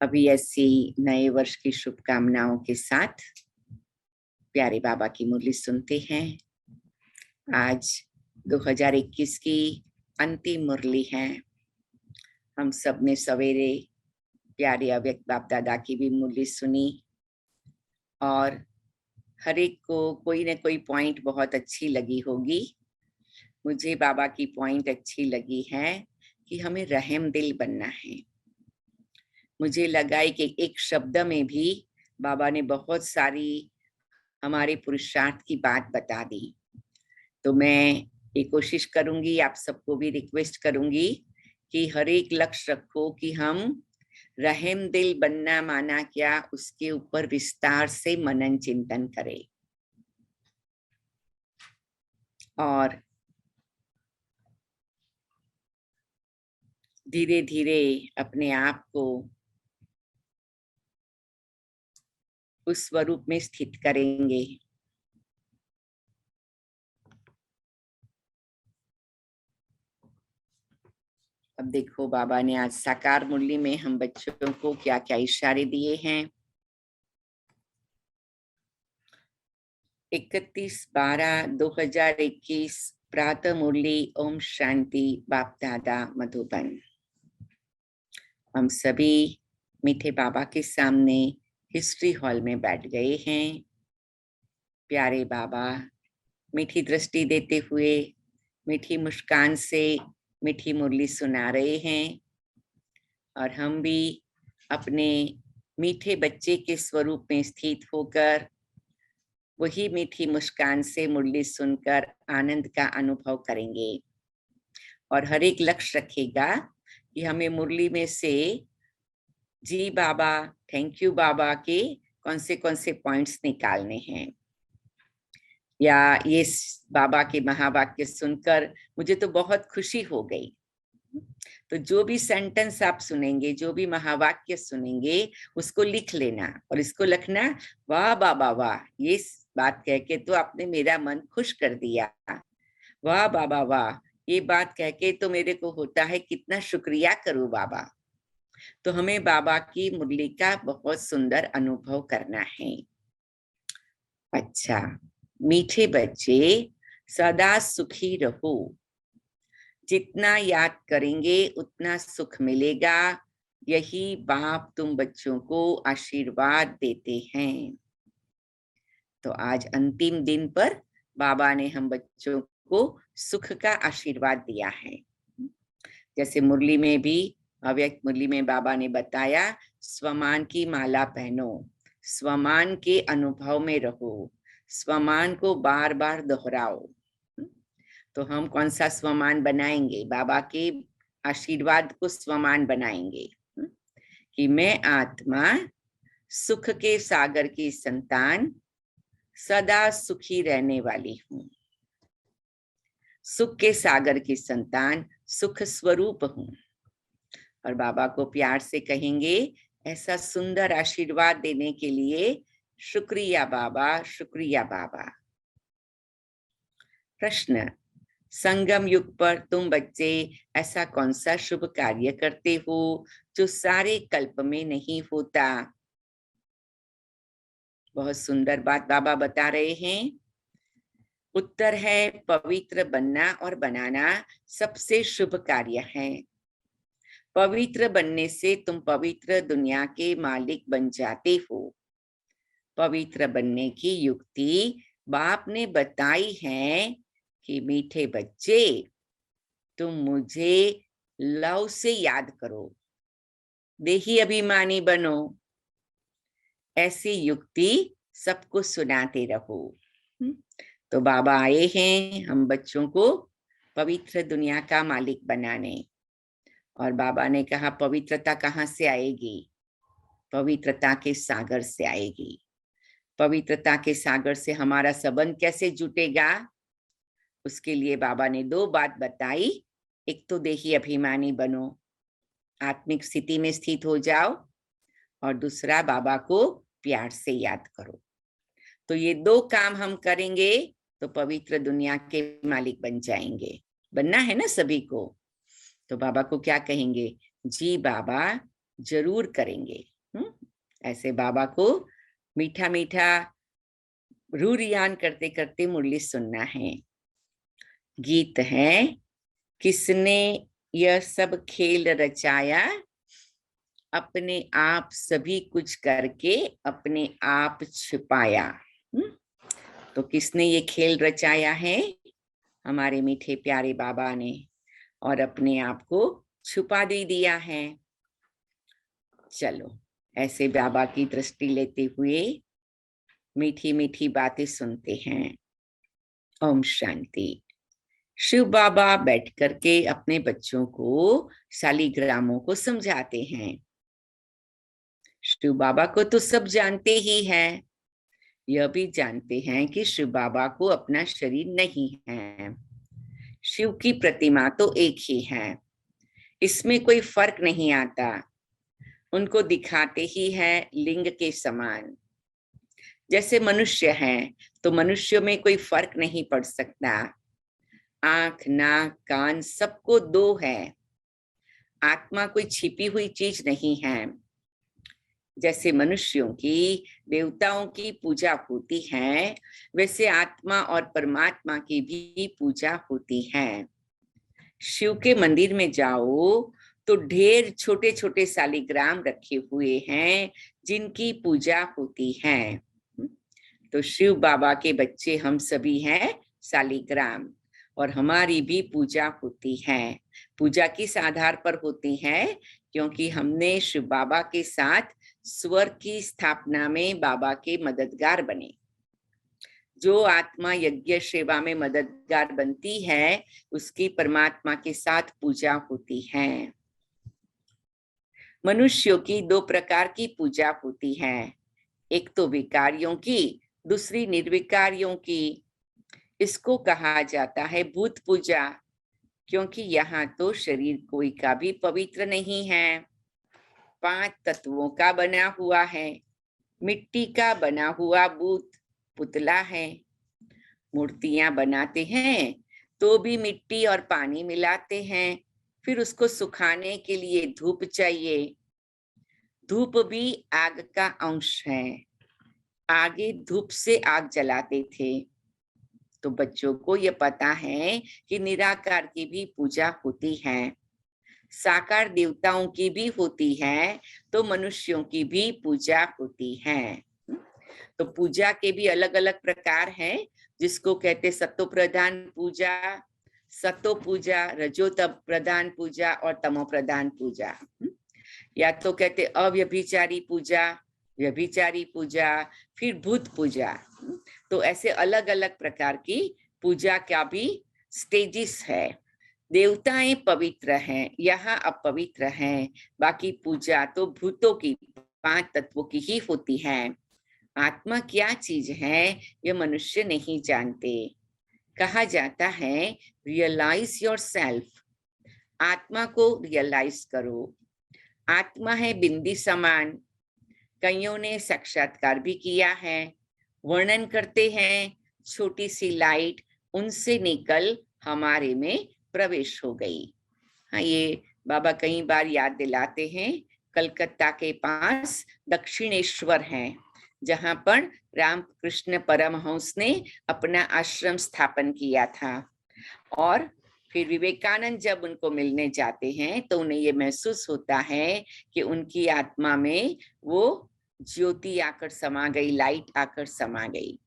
अभी ऐसी नए वर्ष की शुभकामनाओं के साथ प्यारे बाबा की मुरली सुनते हैं। आज 2021 की अंतिम मुरली है। हम सब ने सवेरे प्यारे अव्यक्त बाप दादा की भी मुरली सुनी और हर एक को कोई न कोई पॉइंट बहुत अच्छी लगी होगी। मुझे बाबा की पॉइंट अच्छी लगी है कि हमें रहम दिल बनना है। मुझे लगा कि एक शब्द में भी बाबा ने बहुत सारी हमारे पुरुषार्थ की बात बता दी। तो मैं ये कोशिश करूंगी, आप सबको भी रिक्वेस्ट करूंगी कि हर एक लक्ष्य रखो कि हम रहम दिल बनना माना क्या, उसके ऊपर विस्तार से मनन चिंतन करें और धीरे धीरे अपने आप को उस स्वरूप में स्थित करेंगे। अब देखो बाबा ने आज साकार मुरली में हम बच्चों को क्या क्या इशारे दिए हैं। 31/12/2021 प्रातः मुरली ओम शांति बाप दादा मधुबन। हम सभी मीठे बाबा के सामने हिस्ट्री हॉल में बैठ गए हैं। प्यारे बाबा मीठी दृष्टि देते हुए मीठी मुस्कान से मीठी मुरली सुना रहे हैं और हम भी अपने मीठे बच्चे के स्वरूप में स्थित होकर वही मीठी मुस्कान से मुरली सुनकर आनंद का अनुभव करेंगे और हर एक लक्ष्य रखेगा कि हमें मुरली में से जी बाबा, थैंक यू बाबा के कौन से पॉइंट्स निकालने हैं, या ये बाबा के महावाक्य सुनकर मुझे तो बहुत खुशी हो गई। तो जो भी सेंटेंस आप सुनेंगे, जो भी महावाक्य सुनेंगे, उसको लिख लेना और इसको लिखना, वाह बाबा वाह, ये बात कह के तो आपने मेरा मन खुश कर दिया, वाह बाबा वाह, ये बात कह के तो मेरे को होता है कितना शुक्रिया करूं बाबा। तो हमें बाबा की मुरली का बहुत सुंदर अनुभव करना है। अच्छा, मीठे बच्चे सदा सुखी रहो, जितना याद करेंगे उतना सुख मिलेगा, यही बाप तुम बच्चों को आशीर्वाद देते हैं। तो आज अंतिम दिन पर बाबा ने हम बच्चों को सुख का आशीर्वाद दिया है। जैसे मुरली में भी, अव्यक्त मुरली में बाबा ने बताया, स्वमान की माला पहनो, स्वमान के अनुभव में रहो, स्वमान को बार बार दोहराओ। तो हम कौन सा स्वमान बनाएंगे? बाबा के आशीर्वाद को स्वमान बनाएंगे कि मैं आत्मा सुख के सागर की संतान, सदा सुखी रहने वाली हूँ, सुख के सागर की संतान, सुख स्वरूप हूँ। और बाबा को प्यार से कहेंगे, ऐसा सुंदर आशीर्वाद देने के लिए शुक्रिया बाबा, शुक्रिया बाबा। प्रश्न, संगम युग पर तुम बच्चे ऐसा कौन सा शुभ कार्य करते हो जो सारे कल्प में नहीं होता? बहुत सुंदर बात बाबा बता रहे हैं। उत्तर है, पवित्र बनना और बनाना सबसे शुभ कार्य है। पवित्र बनने से तुम पवित्र दुनिया के मालिक बन जाते हो। पवित्र बनने की युक्ति बाप ने बताई है कि मीठे बच्चे, तुम मुझे लव से याद करो, देही अभिमानी बनो। ऐसी युक्ति सबको सुनाते रहो। तो बाबा आए हैं हम बच्चों को पवित्र दुनिया का मालिक बनाने। और बाबा ने कहा, पवित्रता कहाँ से आएगी? पवित्रता के सागर से आएगी। पवित्रता के सागर से हमारा संबंध कैसे जुटेगा? उसके लिए बाबा ने दो बात बताई। एक तो देही अभिमानी बनो, आत्मिक स्थिति में स्थित हो जाओ, और दूसरा बाबा को प्यार से याद करो। तो ये दो काम हम करेंगे तो पवित्र दुनिया के मालिक बन जाएंगे। बनना है ना सभी को। तो बाबा को क्या कहेंगे? जी बाबा, जरूर करेंगे। ऐसे बाबा को मीठा मीठा रूह रियान करते करते मुरली सुनना है। गीत है, किसने यह सब खेल रचाया, अपने आप सभी कुछ करके अपने आप छिपाया। तो किसने ये खेल रचाया है? हमारे मीठे प्यारे बाबा ने, और अपने आप को छुपा दे दिया है। चलो ऐसे बाबा की दृष्टि लेते हुए मीठी मीठी बातें सुनते हैं। ओम शांति। शिव बाबा बैठ करके अपने बच्चों को शालिग्रामों को समझाते हैं। शिव बाबा को तो सब जानते ही हैं, यह भी जानते हैं कि शिव बाबा को अपना शरीर नहीं है। शिव की प्रतिमा तो एक ही है, इसमें कोई फर्क नहीं आता। उनको दिखाते ही है लिंग के समान। जैसे मनुष्य हैं तो मनुष्यों में कोई फर्क नहीं पड़ सकता। आंख, नाक, कान सबको दो है। आत्मा कोई छिपी हुई चीज नहीं है। जैसे मनुष्यों की देवताओं की पूजा होती है, वैसे आत्मा और परमात्मा की भी पूजा होती है। शिव के मंदिर में जाओ तो ढेर छोटे छोटे शालिग्राम रखे हुए हैं जिनकी पूजा होती है। तो शिव बाबा के बच्चे हम सभी हैं शालिग्राम, और हमारी भी पूजा होती है। पूजा किस आधार पर होती है? क्योंकि हमने शिव बाबा के साथ स्वर्ग की स्थापना में बाबा के मददगार बने। जो आत्मा यज्ञ सेवा में मददगार बनती है, उसकी परमात्मा के साथ पूजा होती है। मनुष्यों की दो प्रकार की पूजा होती है, एक तो विकारियों की, दूसरी निर्विकारियों की। इसको कहा जाता है भूत पूजा, क्योंकि यहाँ तो शरीर कोई का भी पवित्र नहीं है। 5 तत्वों का बना हुआ है। मिट्टी का बना हुआ भूत पुतला है। मूर्तियां बनाते हैं तो भी मिट्टी और पानी मिलाते हैं, फिर उसको सुखाने के लिए धूप चाहिए। धूप भी आग का अंश है। आगे धूप से आग जलाते थे। तो बच्चों को ये पता है कि निराकार की भी पूजा होती है, साकार देवताओं की भी होती है, तो मनुष्यों की भी पूजा होती है। तो पूजा के भी अलग अलग प्रकार हैं, जिसको कहते सत्व प्रधान पूजा, सतो पूजा, रजो प्रधान पूजा और तमो प्रधान पूजा। या तो कहते अव्यभिचारी पूजा, व्यभिचारी पूजा, फिर भूत पूजा। तो ऐसे अलग अलग प्रकार की पूजा का भी स्टेजेस है। देवताएं पवित्र हैं, यहाँ अपवित्र हैं। बाकी पूजा तो भूतों की, 5 तत्वों की ही होती है। आत्मा क्या चीज है ये मनुष्य नहीं जानते। कहा जाता है रियलाइज योरसेल्फ, आत्मा को रियलाइज करो। आत्मा है बिंदी समान। कईयों ने साक्षात्कार भी किया है, वर्णन करते हैं छोटी सी लाइट उनसे निकल हमारे में प्रवेश हो गई। हाँ, ये बाबा कई बार याद दिलाते हैं। कलकत्ता के पास दक्षिणेश्वर है, जहां पर रामकृष्ण परमहंस ने अपना आश्रम स्थापन किया था। और फिर विवेकानंद जब उनको मिलने जाते हैं तो उन्हें ये महसूस होता है कि उनकी आत्मा में वो ज्योति आकर समा गई, लाइट आकर समा गई।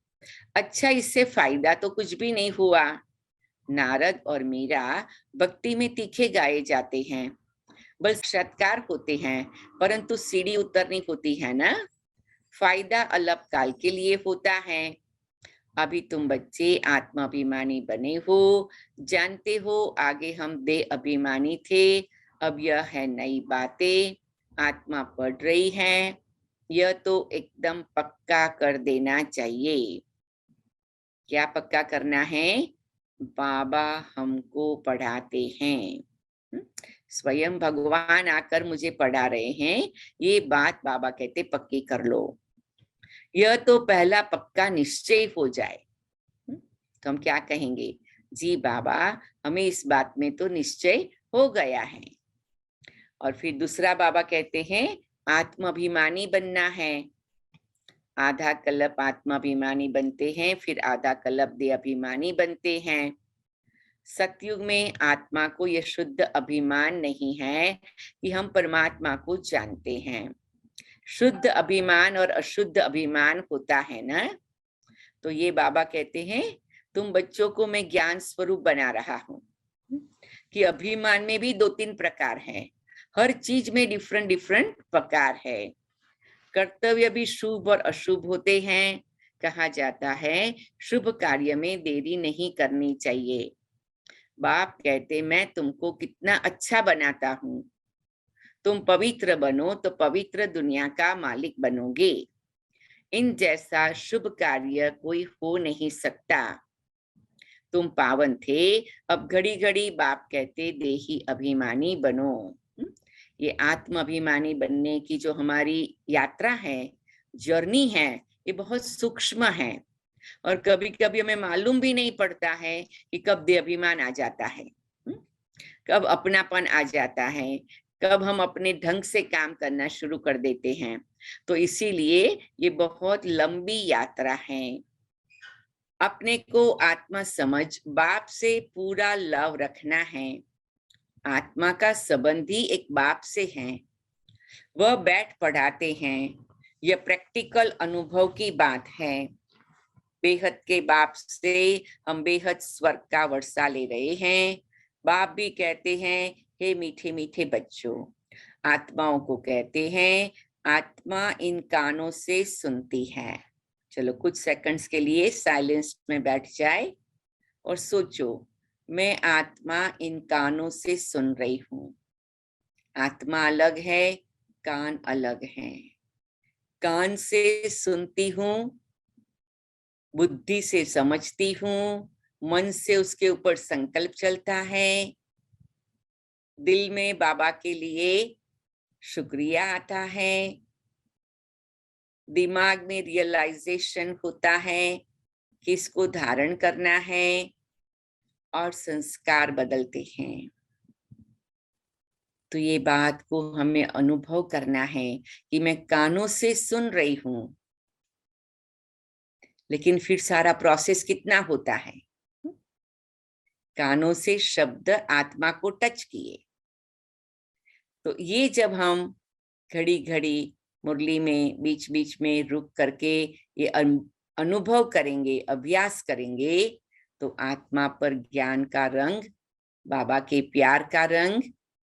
अच्छा, इससे फायदा तो कुछ भी नहीं हुआ। नारद और मीरा भक्ति में तीखे गाए जाते हैं, बस साक्षात्कार होते हैं, परंतु सीढ़ी उतरनी होती है ना। फायदा अल्पकाल के लिए होता है। अभी तुम बच्चे आत्माभिमानी बने हो, जानते हो आगे हम देह अभिमानी थे। अब यह है नई बातें, आत्मा पढ़ रही है। यह तो एकदम पक्का कर देना चाहिए। क्या पक्का करना है? बाबा हमको पढ़ाते हैं, स्वयं भगवान आकर मुझे पढ़ा रहे हैं, ये बात बाबा कहते पक्की कर लो। यह तो पहला पक्का निश्चय हो जाए। तो हम क्या कहेंगे? जी बाबा, हमें इस बात में तो निश्चय हो गया है। और फिर दूसरा बाबा कहते हैं आत्माभिमानी बनना है। आधा कल्प आत्माभिमानी बनते हैं, फिर आधा कल्प देह अभिमानी बनते हैं। सतयुग में आत्मा को यह शुद्ध अभिमान नहीं है कि हम परमात्मा को जानते हैं। शुद्ध अभिमान और अशुद्ध अभिमान होता है ना। तो ये बाबा कहते हैं तुम बच्चों को मैं ज्ञान स्वरूप बना रहा हूं कि अभिमान में भी 2-3 प्रकार हैं। हर चीज में डिफरेंट डिफरेंट प्रकार है। कर्तव्य भी शुभ और अशुभ होते हैं। कहा जाता है शुभ कार्य में देरी नहीं करनी चाहिए। बाप कहते मैं तुमको कितना अच्छा बनाता हूं, तुम पवित्र बनो तो पवित्र दुनिया का मालिक बनोगे। इन जैसा शुभ कार्य कोई हो नहीं सकता। तुम पावन थे, अब घड़ी घड़ी बाप कहते देही अभिमानी बनो। ये आत्म अभिमानी बनने की जो हमारी यात्रा है, जर्नी है, ये बहुत सूक्ष्म है और कभी कभी हमें मालूम भी नहीं पड़ता है कि कब देह अभिमान आ जाता है, कब अपनापन आ जाता है, कब हम अपने ढंग से काम करना शुरू कर देते हैं। तो इसीलिए ये बहुत लंबी यात्रा है। अपने को आत्मा समझ बाप से पूरा लव रखना है। आत्मा का संबंधी एक बाप से है, वह बैठ पढ़ाते हैं। यह प्रैक्टिकल अनुभव की बात है। बेहद के बाप से हम बेहद स्वर्ग का वर्षा ले रहे हैं। बाप भी कहते हैं हे मीठे मीठे बच्चों। आत्माओं को कहते हैं आत्मा इन कानों से सुनती है। चलो कुछ सेकंड्स के लिए साइलेंस में बैठ जाए और सोचो मैं आत्मा इन कानों से सुन रही हूँ। आत्मा अलग है, कान अलग है। कान से सुनती हूँ, बुद्धि से समझती हूँ, मन से उसके ऊपर संकल्प चलता है, दिल में बाबा के लिए शुक्रिया आता है, दिमाग में रियलाइजेशन होता है कि इसको धारण करना है और संस्कार बदलते हैं। तो ये बात को हमें अनुभव करना है कि मैं कानों से सुन रही हूं, लेकिन फिर सारा प्रोसेस कितना होता है। कानों से शब्द आत्मा को टच किए। तो ये जब हम घड़ी घड़ी मुरली में बीच बीच में रुक करके ये अनुभव करेंगे, अभ्यास करेंगे, तो आत्मा पर ज्ञान का रंग, बाबा के प्यार का रंग,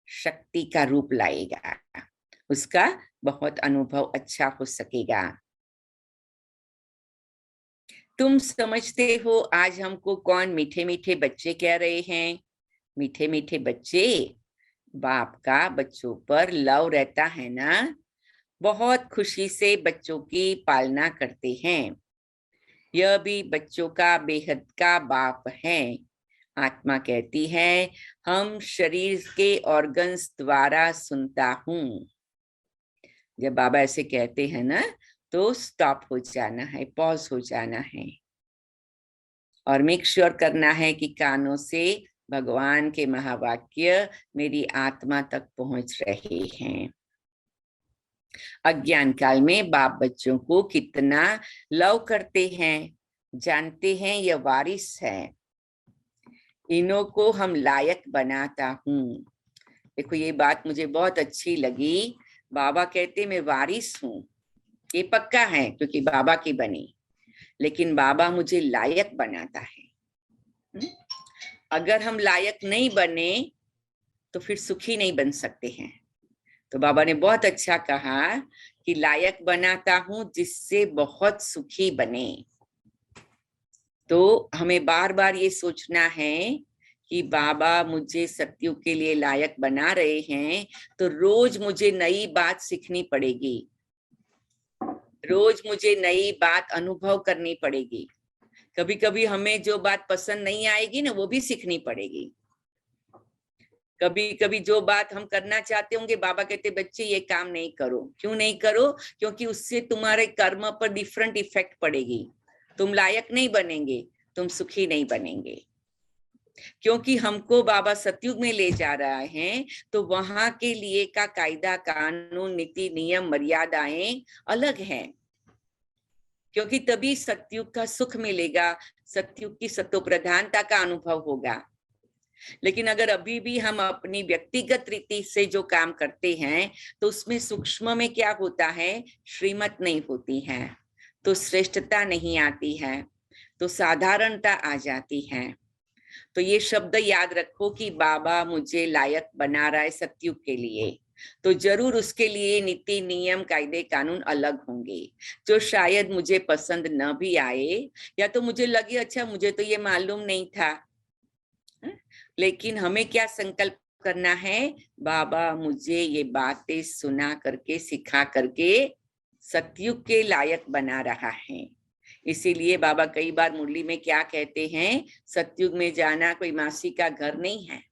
शक्ति का रूप लाएगा। उसका बहुत अनुभव अच्छा हो सकेगा। तुम समझते हो आज हमको कौन मीठे मीठे बच्चे कह रहे हैं? मीठे मीठे बच्चे, बाप का बच्चों पर लव रहता है ना, बहुत खुशी से बच्चों की पालना करते हैं। यह भी बच्चों का बेहद का बाप है। आत्मा कहती है हम शरीर के ऑर्गन्स द्वारा सुनता हूँ। जब बाबा ऐसे कहते हैं ना तो स्टॉप हो जाना है, पॉज हो जाना है और मेक श्योर करना है कि कानों से भगवान के महावाक्य मेरी आत्मा तक पहुंच रहे हैं। अज्ञान काल में बाप बच्चों को कितना लव करते हैं, जानते हैं यह वारिस है, इन्हों को हम लायक बनाता हूँ। देखो ये बात मुझे बहुत अच्छी लगी। बाबा कहते मैं वारिस हूँ, ये पक्का है क्योंकि बाबा की बनी, लेकिन बाबा मुझे लायक बनाता है। अगर हम लायक नहीं बने तो फिर सुखी नहीं बन सकते हैं। तो बाबा ने बहुत अच्छा कहा कि लायक बनाता हूं जिससे बहुत सुखी बने। तो हमें बार बार ये सोचना है कि बाबा मुझे सत्युग के लिए लायक बना रहे हैं, तो रोज मुझे नई बात सीखनी पड़ेगी, रोज मुझे नई बात अनुभव करनी पड़ेगी। कभी कभी हमें जो बात पसंद नहीं आएगी ना, वो भी सीखनी पड़ेगी। कभी कभी जो बात हम करना चाहते होंगे, बाबा कहते बच्चे ये काम नहीं करो। क्यों नहीं करो? क्योंकि उससे तुम्हारे कर्म पर डिफरेंट इफेक्ट पड़ेगी, तुम लायक नहीं बनेंगे, तुम सुखी नहीं बनेंगे। क्योंकि हमको बाबा सतयुग में ले जा रहा है, तो वहां के लिए का कायदा कानून नीति नियम मर्यादाएं अलग हैं, क्योंकि तभी सतयुग का सुख मिलेगा, सतयुग की सतो प्रधानता का अनुभव होगा। लेकिन अगर अभी भी हम अपनी व्यक्तिगत रीति से जो काम करते हैं, तो उसमें सूक्ष्म में क्या होता है, श्रीमत नहीं होती है, तो श्रेष्ठता नहीं आती है, तो साधारणता आ जाती है। तो ये शब्द याद रखो कि बाबा मुझे लायक बना रहा है सतयुग के लिए, तो जरूर उसके लिए नीति नियम कायदे कानून अलग होंगे, जो शायद मुझे पसंद न भी आए, या तो मुझे लगे अच्छा मुझे तो ये मालूम नहीं था। लेकिन हमें क्या संकल्प करना है, बाबा मुझे ये बातें सुना करके सिखा करके सतयुग के लायक बना रहा है। इसीलिए बाबा कई बार मुरली में क्या कहते हैं, सतयुग में जाना कोई मासी का घर नहीं है,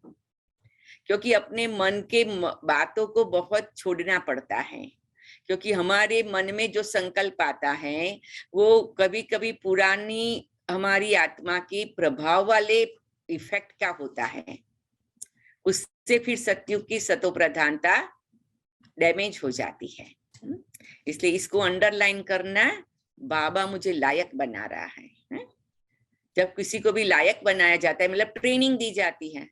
क्योंकि अपने मन के बातों को बहुत छोड़ना पड़ता है, क्योंकि हमारे मन में जो संकल्प आता है वो कभी कभी पुरानी हमारी आत्मा की प्रभाव वाले इफेक्ट क्या होता है, उससे फिर सतयुग की सतो प्रधानता डैमेज हो जाती है। इसलिए इसको अंडरलाइन करना, बाबा मुझे लायक बना रहा है। जब किसी को भी लायक बनाया जाता है, मतलब ट्रेनिंग दी जाती है,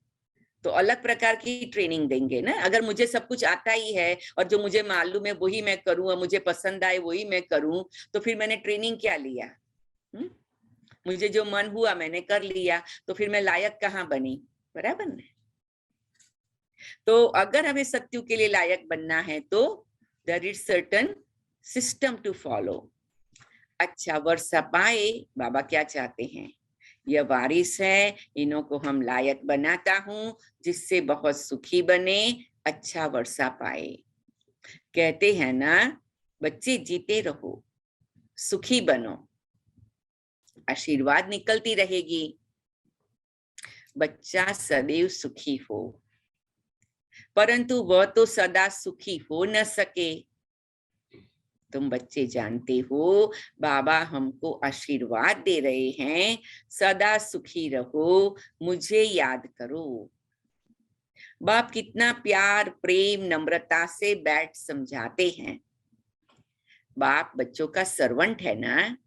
तो अलग प्रकार की ट्रेनिंग देंगे ना। अगर मुझे सब कुछ आता ही है और जो मुझे मालूम है वही मैं करूं और मुझे पसंद आए वही मैं करूं, तो फिर मैंने ट्रेनिंग क्या लिया? मुझे जो मन हुआ मैंने कर लिया, तो फिर मैं लायक कहाँ बनी? बराबर ना। तो अगर हमें सत्युग के लिए लायक बनना है, तो there is certain system to follow. अच्छा वर्षा पाए, बाबा क्या चाहते हैं, यह वारिस है, इन्हों को हम लायक बनाता हूँ जिससे बहुत सुखी बने, अच्छा वर्षा पाए। कहते हैं ना, बच्चे जीते रहो, सुखी बनो, आशीर्वाद निकलती रहेगी, बच्चा सदैव सुखी हो। परंतु वह तो सदा सुखी हो न सके। तुम बच्चे जानते हो, बाबा हमको आशीर्वाद दे रहे हैं, सदा सुखी रहो, मुझे याद करो। बाप कितना प्यार प्रेम नम्रता से बैठ समझाते हैं। बाप बच्चों का सर्वेंट है ना।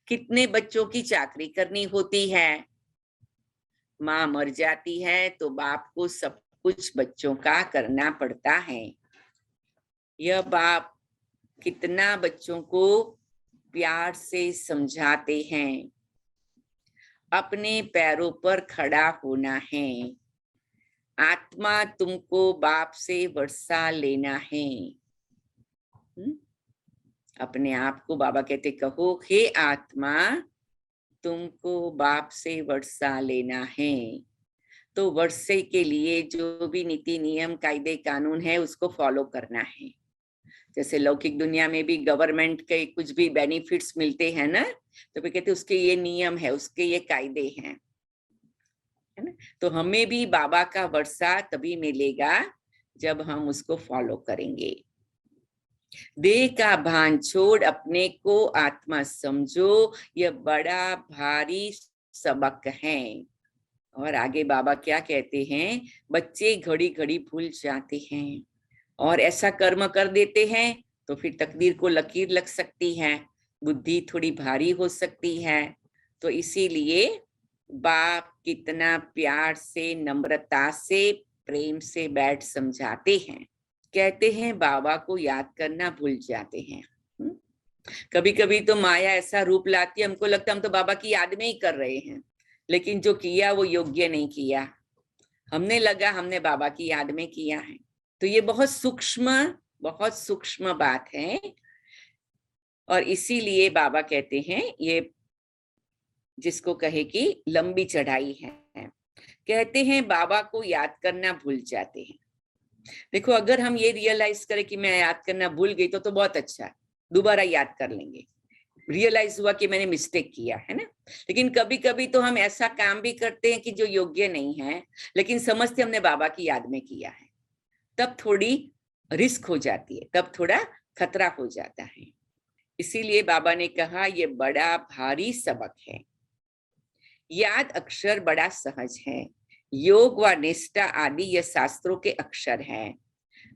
कितने बच्चों की चाकरी करनी होती है, माँ मर जाती है तो बाप को सब कुछ बच्चों का करना पड़ता है। यह बाप कितना बच्चों को प्यार से समझाते हैं, अपने पैरों पर खड़ा होना है, आत्मा तुमको बाप से वर्षा लेना है। अपने आप को बाबा कहते, कहो हे आत्मा तुमको बाप से वर्षा लेना है। तो वर्षे के लिए जो भी नीति नियम कायदे कानून है उसको फॉलो करना है। जैसे लौकिक दुनिया में भी गवर्नमेंट के कुछ भी बेनिफिट्स मिलते हैं ना, तो फिर कहते उसके ये नियम है, उसके ये कायदे हैं, है ना। तो हमें भी बाबा का वर्षा तभी मिलेगा जब हम उसको फॉलो करेंगे। देह का भान छोड़ अपने को आत्मा समझो, यह बड़ा भारी सबक है। और आगे बाबा क्या कहते हैं, बच्चे घड़ी घड़ी भूल जाते हैं और ऐसा कर्म कर देते हैं तो फिर तकदीर को लकीर लग सकती है, बुद्धि थोड़ी भारी हो सकती है। तो इसीलिए बाप कितना प्यार से नम्रता से प्रेम से बैठ समझाते हैं। कहते हैं बाबा को याद करना भूल जाते हैं। कभी कभी तो माया ऐसा रूप लाती है, हमको लगता है हम तो बाबा की याद में ही कर रहे हैं, लेकिन जो किया वो योग्य नहीं किया, हमने लगा हमने बाबा की याद में किया है। तो ये बहुत सूक्ष्म बात है, और इसीलिए बाबा कहते हैं ये जिसको कहे कि लंबी चढ़ाई है। कहते हैं बाबा को याद करना भूल जाते हैं। देखो अगर हम ये रियलाइज करें कि मैं याद करना भूल गई तो बहुत अच्छा, दोबारा याद कर लेंगे, रियलाइज हुआ कि मैंने मिस्टेक किया है ना। लेकिन कभी कभी तो हम ऐसा काम भी करते हैं कि जो योग्य नहीं है, लेकिन समझते हमने बाबा की याद में किया है, तब थोड़ी रिस्क हो जाती है, तब थोड़ा खतरा हो जाता है। इसीलिए बाबा ने कहा ये बड़ा भारी सबक है, याद अक्षर बड़ा सहज है। योग व निष्ठा आदि ये शास्त्रों के अक्षर हैं।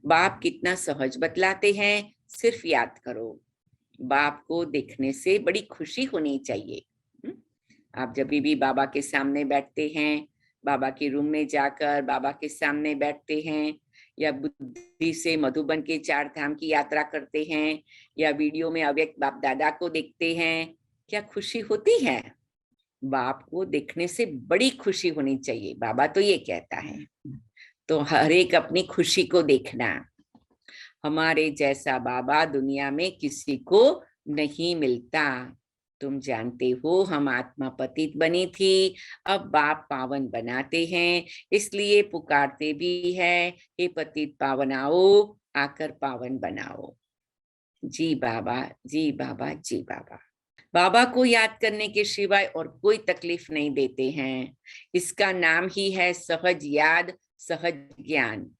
बाप कितना सहज बतलाते हैं, सिर्फ याद करो। बाप को देखने से बड़ी खुशी होनी चाहिए। आप जब भी बाबा के सामने बैठते हैं, बाबा के रूम में जाकर बाबा के सामने बैठते हैं, या बुद्धि से मधुबन के 4 धाम की यात्रा करते हैं, या वीडियो में अव्यक्त बाप दादा को देखते हैं, क्या खुशी होती है? बाप को देखने से बड़ी खुशी होनी चाहिए, बाबा तो ये कहता है। तो हर एक अपनी खुशी को देखना। हमारे जैसा बाबा दुनिया में किसी को नहीं मिलता। तुम जानते हो हम आत्मा पतित बनी थी, अब बाप पावन बनाते हैं, इसलिए पुकारते भी है, हे पतित पावन आओ, आकर पावन बनाओ। जी बाबा, जी बाबा, जी बाबा। बाबा को याद करने के सिवाय और कोई तकलीफ नहीं देते हैं। इसका नाम ही है सहज याद, सहज ज्ञान।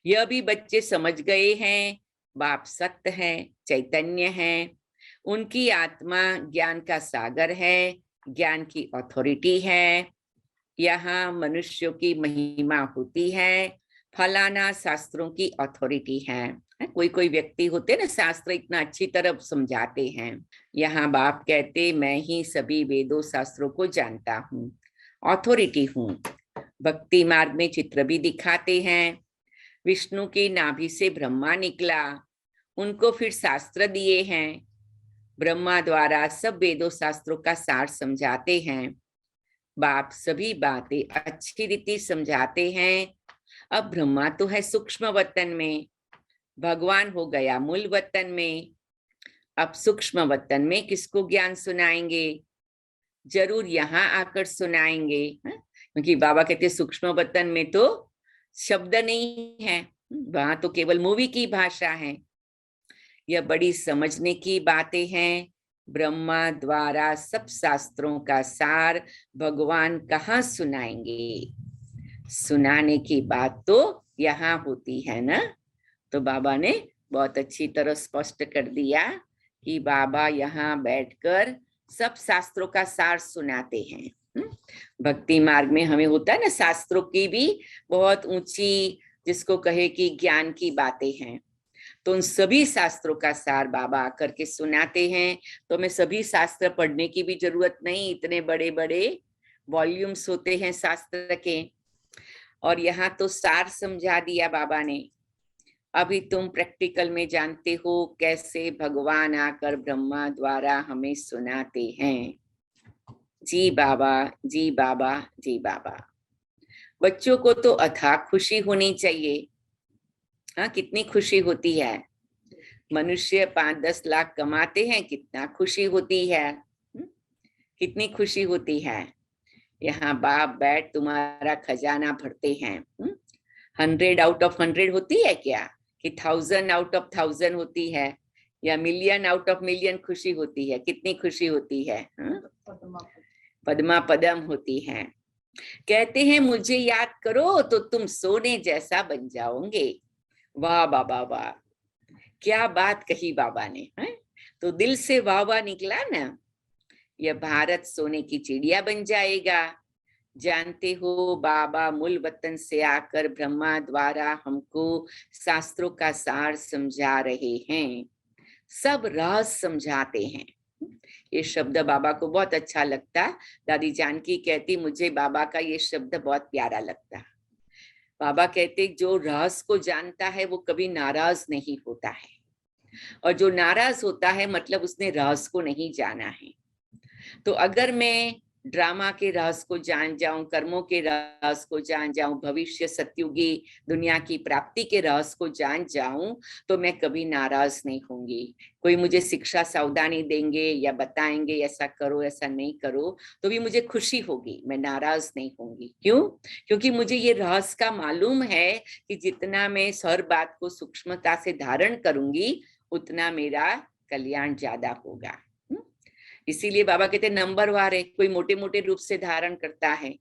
यह भी बच्चे समझ गए हैं, बाप सत्य है, चैतन्य है, उनकी आत्मा ज्ञान का सागर है, ज्ञान की अथॉरिटी है। यहाँ मनुष्यों की महिमा होती है, फलाना शास्त्रों की अथॉरिटी है। कोई कोई व्यक्ति होते ना शास्त्र इतना अच्छी तरह समझाते हैं। यहाँ बाप कहते मैं ही सभी वेदों शास्त्रों को जानता हूँ, अथॉरिटी हूँ। भक्ति मार्ग में चित्र भी दिखाते हैं। विष्णु की नाभि से ब्रह्मा निकला, उनको फिर शास्त्र दिए हैं। ब्रह्मा द्वारा सब वेदों शास्त्रों का सार समझाते हैं। बाप सभी बातें अच्छी रीति समझाते हैं। अब ब्रह्मा तो है सूक्ष्म वतन में, भगवान हो गया मूल वतन में। अब सूक्ष्म वतन में किसको ज्ञान सुनाएंगे? जरूर यहाँ आकर सुनाएंगे, क्योंकि बाबा कहते सूक्ष्म वतन में तो शब्द नहीं है, वहां तो केवल मूवी की भाषा है। यह बड़ी समझने की बातें हैं। ब्रह्मा द्वारा सब शास्त्रों का सार भगवान कहाँ सुनाएंगे? सुनाने की बात तो यहाँ होती है ना। तो बाबा ने बहुत अच्छी तरह स्पष्ट कर दिया कि बाबा यहाँ बैठकर सब शास्त्रों का सार सुनाते हैं। भक्ति मार्ग में हमें होता है ना शास्त्रों की भी बहुत ऊंची, जिसको कहे कि ज्ञान की बातें हैं, तो उन सभी शास्त्रों का सार बाबा आकर के सुनाते हैं। तो हमें सभी शास्त्र पढ़ने की भी जरूरत नहीं, इतने बड़े बड़े वॉल्यूम्स होते हैं शास्त्र के। और यहाँ तो सार समझा दिया बाबा ने। अभी तुम प्रैक्टिकल में जानते हो कैसे भगवान आकर ब्रह्मा द्वारा हमें सुनाते हैं। जी बाबा, जी बाबा, जी बाबा। बच्चों को तो अथाह खुशी होनी चाहिए। हाँ, कितनी खुशी होती है। मनुष्य 5-10 लाख कमाते हैं, कितना खुशी होती है, कितनी खुशी होती है। यहाँ बाप बैठ तुम्हारा खजाना भरते हैं। 100 आउट ऑफ 100 होती है क्या, कि 1000 आउट ऑफ 1000 होती है, या मिलियन आउट ऑफ मिलियन खुशी होती है? कितनी खुशी होती है, पद्मा पदम होती है। कहते हैं मुझे याद करो तो तुम सोने जैसा बन जाओगे। वाह बाबा वाह, क्या बात कही बाबा ने, है? तो दिल से वाह वाह निकला ना। यह भारत सोने की चिड़िया बन जाएगा। जानते हो बाबा मूल वतन से आकर ब्रह्मा द्वारा हमको शास्त्रों का सार समझा रहे हैं, सब राज समझाते हैं। ये शब्द बाबा को बहुत अच्छा लगता। दादी जानकी कहती मुझे बाबा का ये शब्द बहुत प्यारा लगता। बाबा कहते जो राज को जानता है वो कभी नाराज नहीं होता है, और जो नाराज होता है मतलब उसने राज को नहीं जाना है। तो अगर मैं ड्रामा के राज को जान जाऊं, कर्मों के राज को जान जाऊं, भविष्य सत्युगी दुनिया की प्राप्ति के राज को जान जाऊं, तो मैं कभी नाराज नहीं होंगी। कोई मुझे शिक्षा सावधानी देंगे या बताएंगे ऐसा करो ऐसा नहीं करो, तो भी मुझे खुशी होगी, मैं नाराज नहीं होंगी। क्यों? क्योंकि मुझे ये राज का मालूम है कि जितना मैं हर बात को सूक्ष्मता से धारण करूंगी उतना मेरा कल्याण ज्यादा होगा। इसीलिए बाबा कहते नंबर वार है, कोई मोटे मोटे रूप से धारण करता है,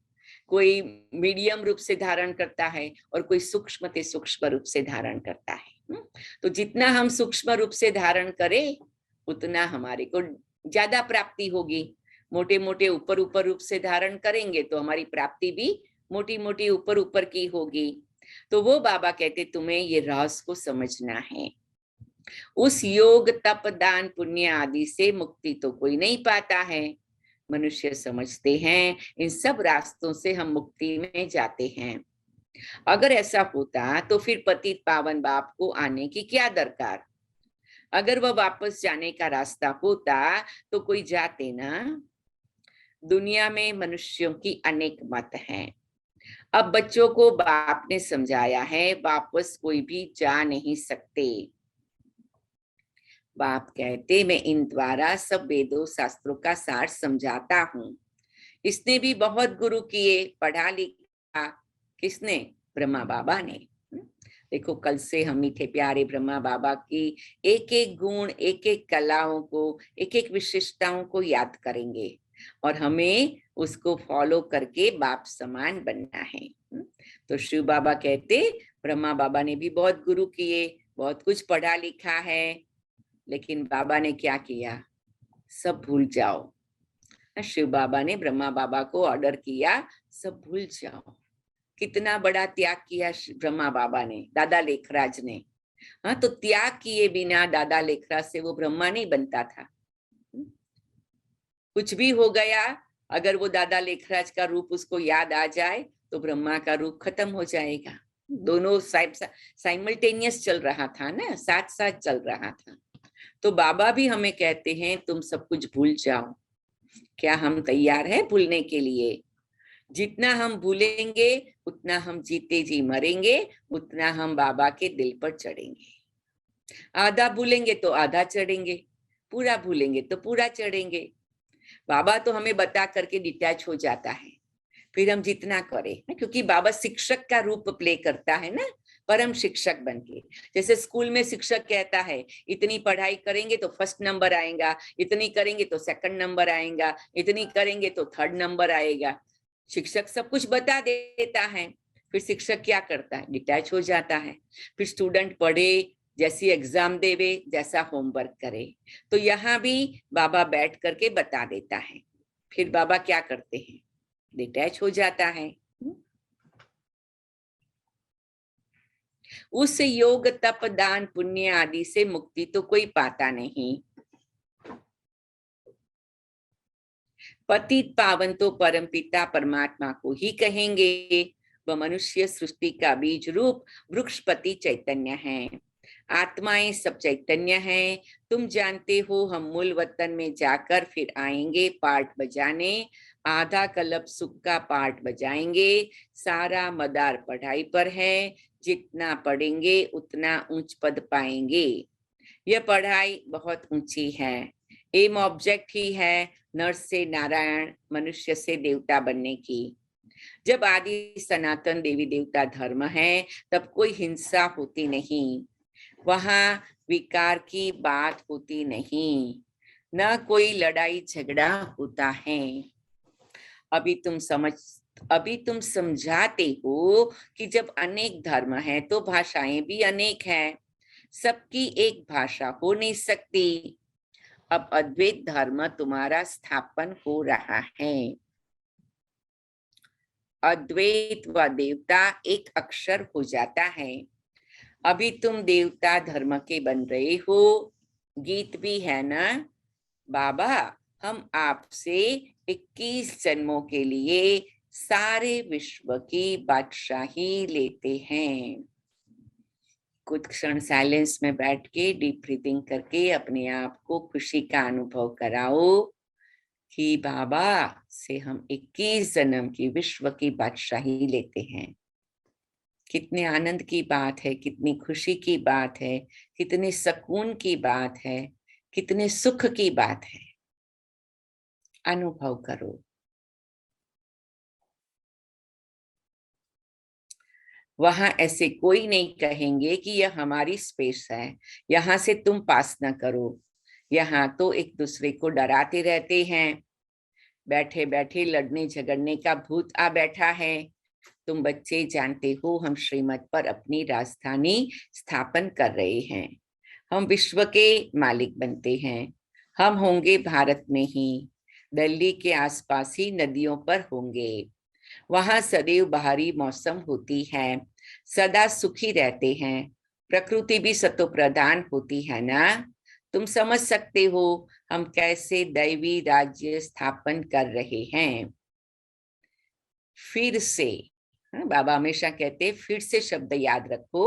कोई मीडियम रूप से धारण करता है, और कोई सूक्ष्म ते सूक्ष्म रूप से धारण करता है। तो जितना हम सूक्ष्म रूप से धारण करें उतना हमारे को ज्यादा प्राप्ति होगी। मोटे मोटे ऊपर ऊपर रूप से धारण करेंगे तो हमारी प्राप्ति भी मोटी मोटी ऊपर ऊपर की होगी। तो वो बाबा कहते तुम्हें ये राज को समझना है। उस योग तप दान पुण्य आदि से मुक्ति तो कोई नहीं पाता है। मनुष्य समझते हैं इन सब रास्तों से हम मुक्ति में जाते हैं। अगर ऐसा होता तो फिर पतित पावन बाप को आने की क्या दरकार। अगर वह वापस जाने का रास्ता होता तो कोई जाते ना। दुनिया में मनुष्यों की अनेक मत हैं। अब बच्चों को बाप ने समझाया है वापस कोई भी जा नहीं सकते। बाप कहते मैं इन द्वारा सब वेदों शास्त्रों का सार समझाता हूँ। इसने भी बहुत गुरु किए, पढ़ा लिखा। किसने? ब्रह्मा बाबा ने। देखो कल से हम मीठे प्यारे ब्रह्मा बाबा की एक एक गुण, एक एक कलाओं को, एक एक विशिष्टताओं को याद करेंगे और हमें उसको फॉलो करके बाप समान बनना है। तो शिव बाबा कहते ब्रह्मा बाबा ने भी बहुत गुरु किए, बहुत कुछ पढ़ा लिखा है, लेकिन बाबा ने क्या किया? सब भूल जाओ। शिव बाबा ने ब्रह्मा बाबा को ऑर्डर किया सब भूल जाओ। कितना बड़ा त्याग किया ब्रह्मा बाबा ने, दादा लेखराज ने। हाँ, तो त्याग किए बिना दादा लेखराज से वो ब्रह्मा नहीं बनता था। कुछ भी हो गया, अगर वो दादा लेखराज का रूप उसको याद आ जाए तो ब्रह्मा का रूप खत्म हो जाएगा। दोनों साइमल्टेनियस चल रहा था ना, साथ साथ चल रहा था। तो बाबा भी हमें कहते हैं तुम सब कुछ भूल जाओ। क्या हम तैयार हैं भूलने के लिए? जितना हम भूलेंगे उतना हम जीते जी मरेंगे, उतना हम बाबा के दिल पर चढ़ेंगे। आधा भूलेंगे तो आधा चढ़ेंगे, पूरा भूलेंगे तो पूरा चढ़ेंगे। बाबा तो हमें बता करके डिटैच हो जाता है, फिर हम जितना करें, क्योंकि बाबा शिक्षक का रूप प्ले करता है ना, परम शिक्षक बनके। जैसे स्कूल में शिक्षक कहता है इतनी पढ़ाई करेंगे तो फर्स्ट नंबर आएगा, इतनी करेंगे तो सेकंड नंबर आएगा, इतनी करेंगे तो थर्ड नंबर आएगा। शिक्षक सब कुछ बता देता है, फिर शिक्षक क्या करता है? डिटैच हो जाता है। फिर स्टूडेंट पढ़े, जैसी एग्जाम देवे, जैसा होमवर्क करे। तो यहाँ भी बाबा बैठ करके बता देता है, फिर बाबा क्या करते हैं? डिटैच हो जाता है। उस योग तप दान पुण्य आदि से मुक्ति तो कोई पाता नहीं। पतित पावन तो परम पिता परमात्मा को ही कहेंगे। वह मनुष्य सृष्टि का बीज रूप वृक्षपति चैतन्य है। आत्माएं सब चैतन्य हैं। तुम जानते हो हम मूल वतन में जाकर फिर आएंगे पार्ट बजाने। आधा कल्प सुख का पार्ट बजाएंगे। सारा मदार पढ़ाई पर है, जितना पढ़ेंगे उतना ऊंच पद पाएंगे। यह पढ़ाई बहुत ऊंची है। एम ऑब्जेक्ट ही है नर से नारायण, मनुष्य से देवता बनने की। जब आदि सनातन देवी देवता धर्म है तब कोई हिंसा होती नहीं, वहां विकार की बात होती नहीं, न कोई लड़ाई झगड़ा होता है। अभी तुम समझाते हो कि जब अनेक धर्म है तो भाषाएं भी अनेक हैं, सबकी एक भाषा हो नहीं सकती। अब अद्वैत धर्म तुम्हारा स्थापन हो रहा है। अद्वैत व देवता एक अक्षर हो जाता है। अभी तुम देवता धर्म के बन रहे हो। गीत भी है ना, बाबा हम आपसे 21 जन्मों के लिए सारे विश्व की बादशाही लेते हैं। कुछ क्षण साइलेंस में बैठ के डीप ब्रीथिंग करके अपने आप को खुशी का अनुभव कराओ कि बाबा से हम 21 जन्म की विश्व की बादशाही लेते हैं। कितने आनंद की बात है, कितनी खुशी की बात है, कितने सुकून की बात है, कितने सुख की बात है। अनुभव करो। वहां ऐसे कोई नहीं कहेंगे कि यह हमारी स्पेस है, यहाँ से तुम पास न करो। यहाँ तो एक दूसरे को डराते रहते हैं। बैठे बैठे लड़ने झगड़ने का भूत आ बैठा है। तुम बच्चे जानते हो हम श्रीमत पर अपनी राजधानी स्थापन कर रहे हैं। हम विश्व के मालिक बनते हैं। हम होंगे भारत में ही। दिल्ली के आसपास ही नदियों पर होंगे। वहां सदैव बाहरी मौसम होती है, सदा सुखी रहते हैं, प्रकृति भी सतो प्रधान होती है ना। तुम समझ सकते हो हम कैसे दैवी राज्य स्थापन कर रहे हैं। फिर से, बाबा हमेशा कहते फिर से शब्द याद रखो।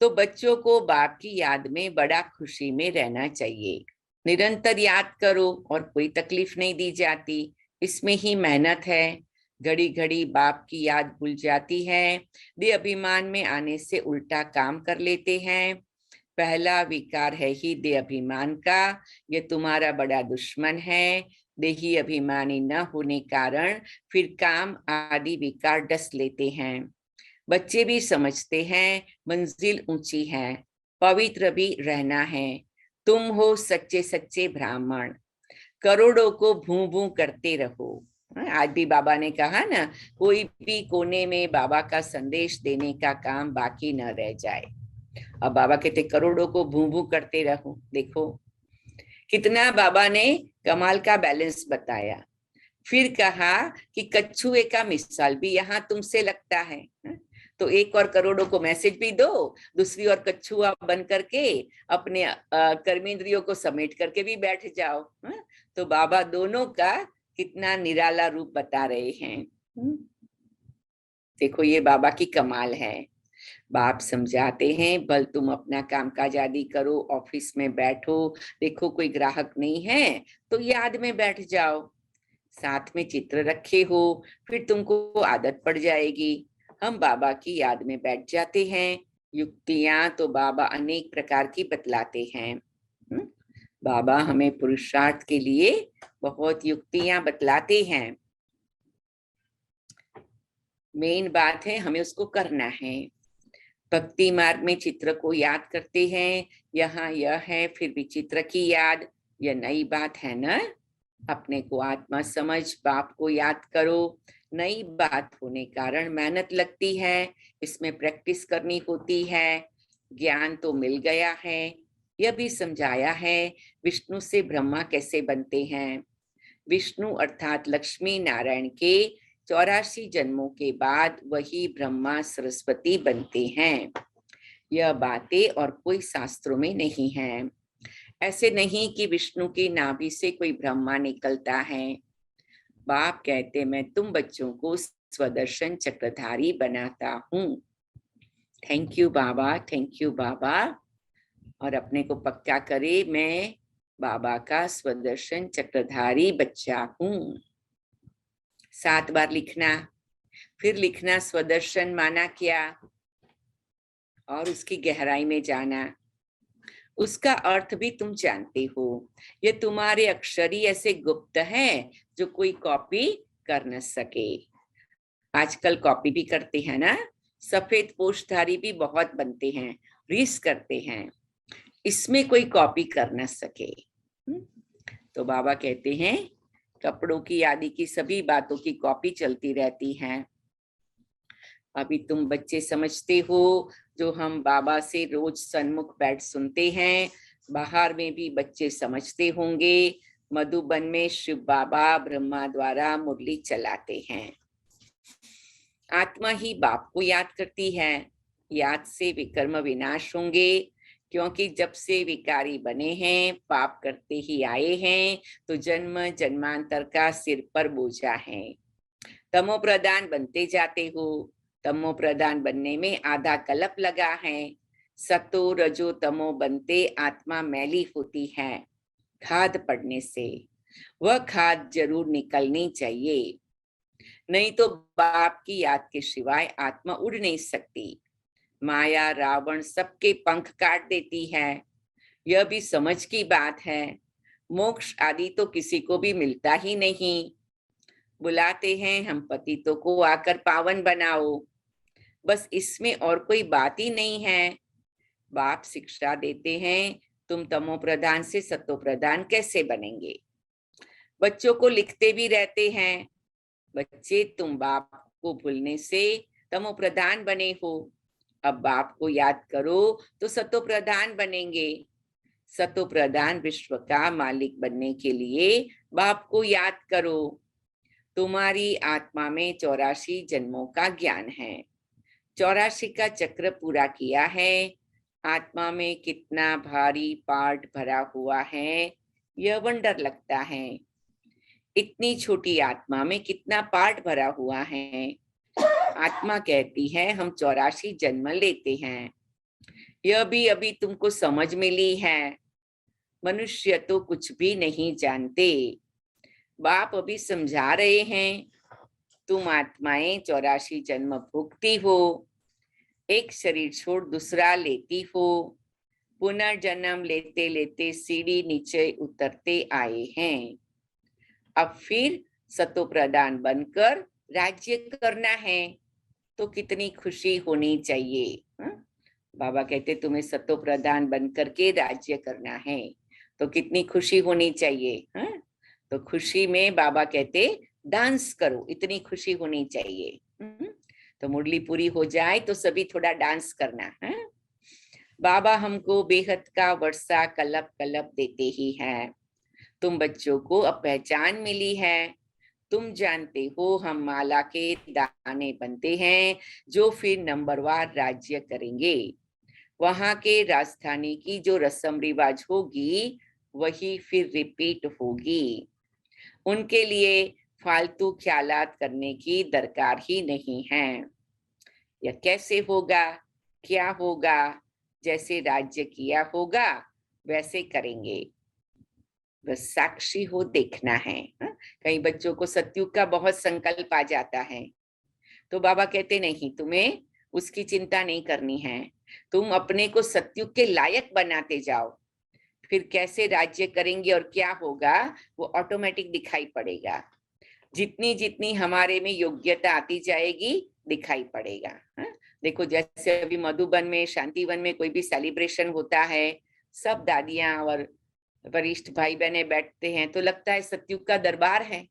तो बच्चों को बाप की याद में बड़ा खुशी में रहना चाहिए। निरंतर याद करो और कोई तकलीफ नहीं दी जाती, इसमें ही मेहनत है। घड़ी घड़ी बाप की याद भूल जाती है, देह अभिमान में आने से उल्टा काम कर लेते हैं। पहला विकार है ही देह अभिमान का, ये तुम्हारा बड़ा दुश्मन है। देही अभिमानी न होने कारण फिर काम आदि विकार डस लेते हैं। बच्चे भी समझते हैं मंजिल ऊंची है, पवित्र भी रहना है। तुम हो सच्चे सच्चे ब्राह्मण, करोड़ों को भू भू करते रहो। आज भी बाबा ने कहा ना, कोई भी कोने में बाबा का संदेश देने का काम बाकी न रह जाए। अब बाबा कहते करोड़ों को भू भू करते रहो। देखो कितना बाबा ने कमाल का बैलेंस बताया। फिर कहा कि कछुए का मिसाल भी यहाँ तुमसे लगता है। तो एक और करोड़ों को मैसेज भी दो, दूसरी और कछुआ बन करके अपने कर्मेंद्रियों को समेट करके भी बैठ जाओ। तो बाबा दोनों का कितना निराला रूप बता रहे हैं। देखो ये बाबा की कमाल है। बाप समझाते हैं बल तुम अपना कामकाज आदि करो, ऑफिस में बैठो, देखो कोई ग्राहक नहीं है तो याद में बैठ जाओ। साथ में चित्र रखे हो, फिर तुमको आदत पड़ जाएगी। हम बाबा की याद में बैठ जाते हैं। युक्तियां तो बाबा अनेक प्रकार की बतलाते हैं। बाबा हमें पुरुषार्थ के लिए बहुत युक्तियां बतलाते हैं। मेन बात है हमें उसको करना है। भक्ति मार्ग में चित्र को याद करते हैं, यहाँ यह है फिर भी चित्र की याद, यह नई बात है ना। अपने को आत्मा समझ बाप को याद करो। नई बात होने कारण मेहनत लगती है, इसमें प्रैक्टिस करनी होती है। ज्ञान तो मिल गया है, यह भी समझाया है विष्णु से ब्रह्मा कैसे बनते हैं। विष्णु अर्थात लक्ष्मी नारायण के 84 जन्मों के बाद वही ब्रह्मा सरस्वती बनते हैं। यह बातें और कोई शास्त्रों में नहीं है। ऐसे नहीं कि विष्णु की नाभि से कोई ब्रह्मा निकलता है। बाप कहते मैं तुम बच्चों को स्वदर्शन चक्रधारी बनाता हूँ। थैंक यू बाबा, थैंक यू बाबा। और अपने को पक्का करे मैं बाबा का स्वदर्शन चक्रधारी बच्चा हूँ। 7 बार लिखना, फिर लिखना स्वदर्शन माना क्या, और उसकी गहराई में जाना। उसका अर्थ भी तुम जानते हो। ये तुम्हारे अक्षर ही ऐसे गुप्त हैं जो कोई कॉपी कर न सके। आजकल कॉपी भी करते हैं ना, सफेद पोशधारी भी बहुत बनते हैं, रीस करते हैं, इसमें कोई कॉपी कर न सके। तो बाबा कहते हैं कपड़ों की आदि की सभी बातों की कॉपी चलती रहती है। अभी तुम बच्चे समझते हो, जो हम बाबा से रोज सन्मुख बैठ सुनते हैं, बाहर में भी बच्चे समझते होंगे। मधुबन में शिव बाबा ब्रह्मा द्वारा मुरली चलाते हैं। आत्मा ही बाप को याद करती है। याद से विकर्म विनाश होंगे, क्योंकि जब से विकारी बने हैं पाप करते ही आए हैं, तो जन्म जन्मांतर का सिर पर बोझा है। तमो प्रधान बनते जाते हो। तमो प्रधान बनने में आधा कल्प लगा है। सतो रजो तमो बनते आत्मा मैली होती है खाद पड़ने से। वह खाद जरूर निकलनी चाहिए, नहीं तो बाप की याद के सिवाय आत्मा उड़ नहीं सकती। माया रावण सबके पंख काट देती है, यह भी समझ की बात है। मोक्ष आदि तो किसी को भी मिलता ही नहीं। बुलाते हैं हम पतितों को आकर पावन बनाओ, बस इसमें और कोई बात ही नहीं है। बाप शिक्षा देते हैं तुम तमो प्रधान से सतो प्रधान कैसे बनेंगे। बच्चों को लिखते भी रहते हैं, बच्चे तुम बाप को भूलने से तमो प्रधान बने हो, अब बाप को याद करो तो सतो प्रधान बनेंगे। सतो प्रधान विश्व का मालिक बनने के लिए बाप को याद करो। तुम्हारी आत्मा में 84 जन्मों का ज्ञान है, 84 का चक्र पूरा किया है। आत्मा में कितना भारी पार्ट भरा हुआ है, यह वंडर लगता है। इतनी छोटी आत्मा में कितना पार्ट भरा हुआ है। आत्मा कहती है हम 84 जन्म लेते हैं। यह भी अभी तुमको समझ मिली है। मनुष्य तो कुछ भी नहीं जानते। बाप अभी समझा रहे हैं, तुम आत्माएं 84 जन्म भोगती हो, एक शरीर छोड़ दूसरा लेती हो, पुनर्जन्म लेते लेते सीढ़ी नीचे उतरते आए हैं। अब फिर सतो प्रधान बनकर राज्य करना है, तो कितनी खुशी होनी चाहिए। बाबा कहते तुम्हें सतो प्रधान बनकर के राज्य करना है, तो कितनी खुशी होनी चाहिए। तो खुशी में बाबा कहते डांस करो, इतनी खुशी होनी चाहिए। तो मुरली पूरी हो जाए तो सभी थोड़ा डांस करना है। बाबा हमको बेहद का वर्षा कलब कलब देते ही है। तुम बच्चों को अब पहचान मिली है। तुम जानते हो हम माला के दाने बनते हैं, जो फिर नंबरवार राज्य करेंगे। वहां के राजधानी की जो रस्म रिवाज होगी वही फिर रिपीट होगी। उनके लिए फालतू ख्यालात करने की दरकार ही नहीं है। यह कैसे होगा, क्या होगा, जैसे राज्य किया होगा वैसे करेंगे, बस साक्षी हो देखना है। कई बच्चों को सतयुग का बहुत संकल्प आ जाता है, तो बाबा कहते नहीं, तुम्हें उसकी चिंता नहीं करनी है। तुम अपने को सतयुग के लायक बनाते जाओ, फिर कैसे राज्य करेंगे और क्या होगा वो ऑटोमेटिक दिखाई पड़ेगा। जितनी जितनी हमारे में योग्यता आती जाएगी दिखाई पड़ेगा। देखो जैसे अभी मधुबन में, शांतिवन में कोई भी सेलिब्रेशन होता है, सब दादियां और वरिष्ठ भाई बहने बैठते हैं, तो लगता है सतयुग का दरबार है।